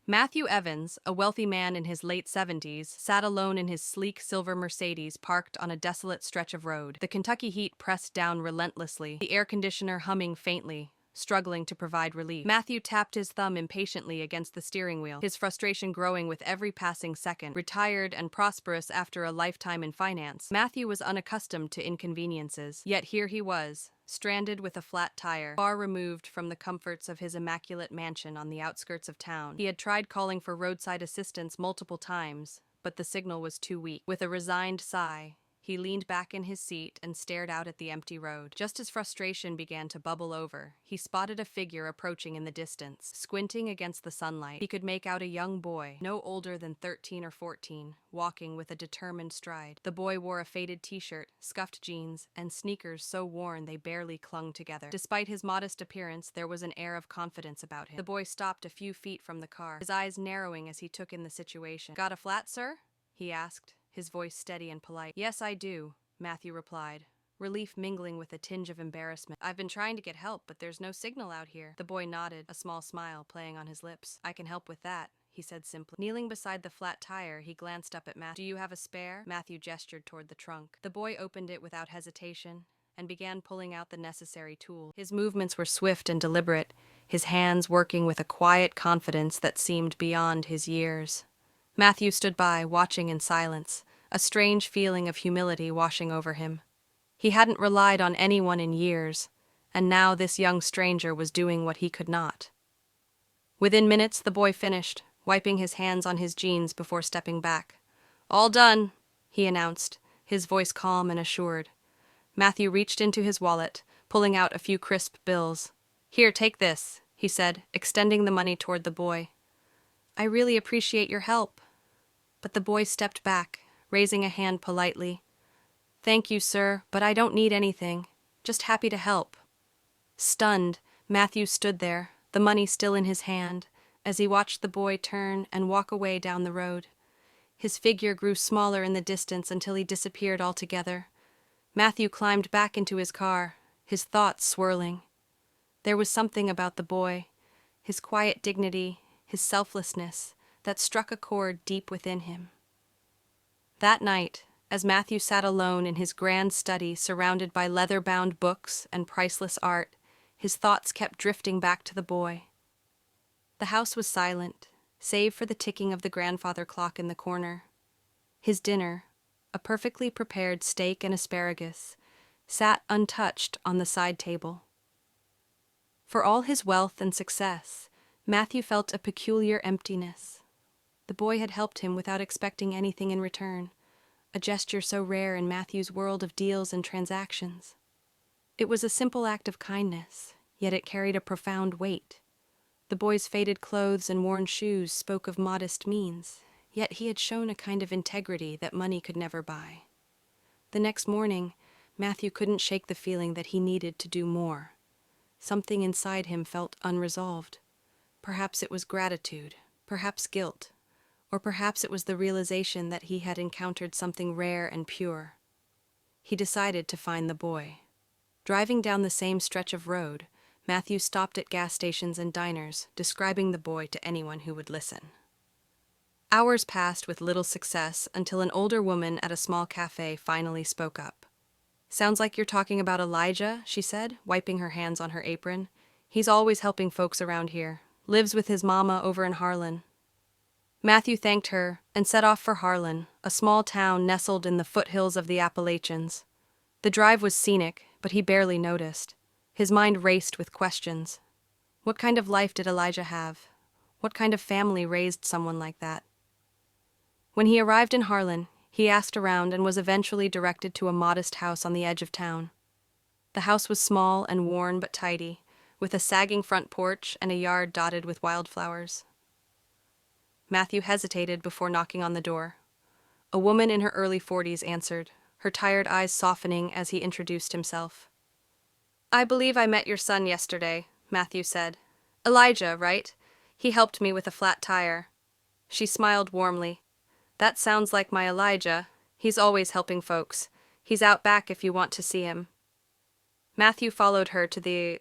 Matthew Evans, a wealthy man in his late 70s, sat alone in his sleek silver Mercedes parked on a desolate stretch of road. The Kentucky heat pressed down relentlessly, the air conditioner humming faintly, struggling to provide relief. Matthew tapped his thumb impatiently against the steering wheel, his frustration growing with every passing second. Retired and prosperous after a lifetime in finance, Matthew was unaccustomed to inconveniences. Yet here he was, stranded with a flat tire, far removed from the comforts of his immaculate mansion on the outskirts of town. He had tried calling for roadside assistance multiple times, but the signal was too weak. With a resigned sigh, he leaned back in his seat and stared out at the empty road. Just as frustration began to bubble over, he spotted a figure approaching in the distance. Squinting against the sunlight, he could make out a young boy, no older than 13 or 14, walking with a determined stride. The boy wore a faded t-shirt, scuffed jeans, and sneakers so worn they barely clung together. Despite his modest appearance, there was an air of confidence about him. The boy stopped a few feet from the car, his eyes narrowing as he took in the situation. "Got a flat, sir?" he asked, his voice steady and polite. "Yes, I do," Matthew replied, relief mingling with a tinge of embarrassment. "I've been trying to get help, but there's no signal out here." The boy nodded, a small smile playing on his lips. "I can help with that," he said simply. Kneeling beside the flat tire, he glanced up at Matthew. "Do you have a spare?" Matthew gestured toward the trunk. The boy opened it without hesitation and began pulling out the necessary tool. His movements were swift and deliberate, his hands working with a quiet confidence that seemed beyond his years. Matthew stood by, watching in silence, a strange feeling of humility washing over him. He hadn't relied on anyone in years, and now this young stranger was doing what he could not. Within minutes, the boy finished, wiping his hands on his jeans before stepping back. "All done," he announced, his voice calm and assured. Matthew reached into his wallet, pulling out a few crisp bills. "Here, take this," he said, extending the money toward the boy. "I really appreciate your help." But the boy stepped back, raising a hand politely. "Thank you, sir, but I don't need anything. Just happy to help." Stunned, Matthew stood there, the money still in his hand, as he watched the boy turn and walk away down the road. His figure grew smaller in the distance until he disappeared altogether. Matthew climbed back into his car, his thoughts swirling. There was something about the boy, his quiet dignity, his selflessness, that struck a chord deep within him. That night, as Matthew sat alone in his grand study surrounded by leather-bound books and priceless art, his thoughts kept drifting back to the boy. The house was silent, save for the ticking of the grandfather clock in the corner. His dinner, a perfectly prepared steak and asparagus, sat untouched on the side table. For all his wealth and success, Matthew felt a peculiar emptiness. The boy had helped him without expecting anything in return, a gesture so rare in Matthew's world of deals and transactions. It was a simple act of kindness, yet it carried a profound weight. The boy's faded clothes and worn shoes spoke of modest means, yet he had shown a kind of integrity that money could never buy. The next morning, Matthew couldn't shake the feeling that he needed to do more. Something inside him felt unresolved. Perhaps it was gratitude, perhaps guilt, or perhaps it was the realization that he had encountered something rare and pure. He decided to find the boy. Driving down the same stretch of road, Matthew stopped at gas stations and diners, describing the boy to anyone who would listen. Hours passed with little success until an older woman at a small cafe finally spoke up. "Sounds like you're talking about Elijah," she said, wiping her hands on her apron. "He's always helping folks around here. Lives with his mama over in Harlan." Matthew thanked her and set off for Harlan, a small town nestled in the foothills of the Appalachians. The drive was scenic, but he barely noticed. His mind raced with questions. What kind of life did Elijah have? What kind of family raised someone like that? When he arrived in Harlan, he asked around and was eventually directed to a modest house on the edge of town. The house was small and worn but tidy, with a sagging front porch and a yard dotted with wildflowers. Matthew hesitated before knocking on the door. A woman in her early 40s answered, her tired eyes softening as he introduced himself. "I believe I met your son yesterday," Matthew said. "Elijah, right? He helped me with a flat tire." She smiled warmly. "That sounds like my Elijah. He's always helping folks. He's out back if you want to see him." Matthew followed her to the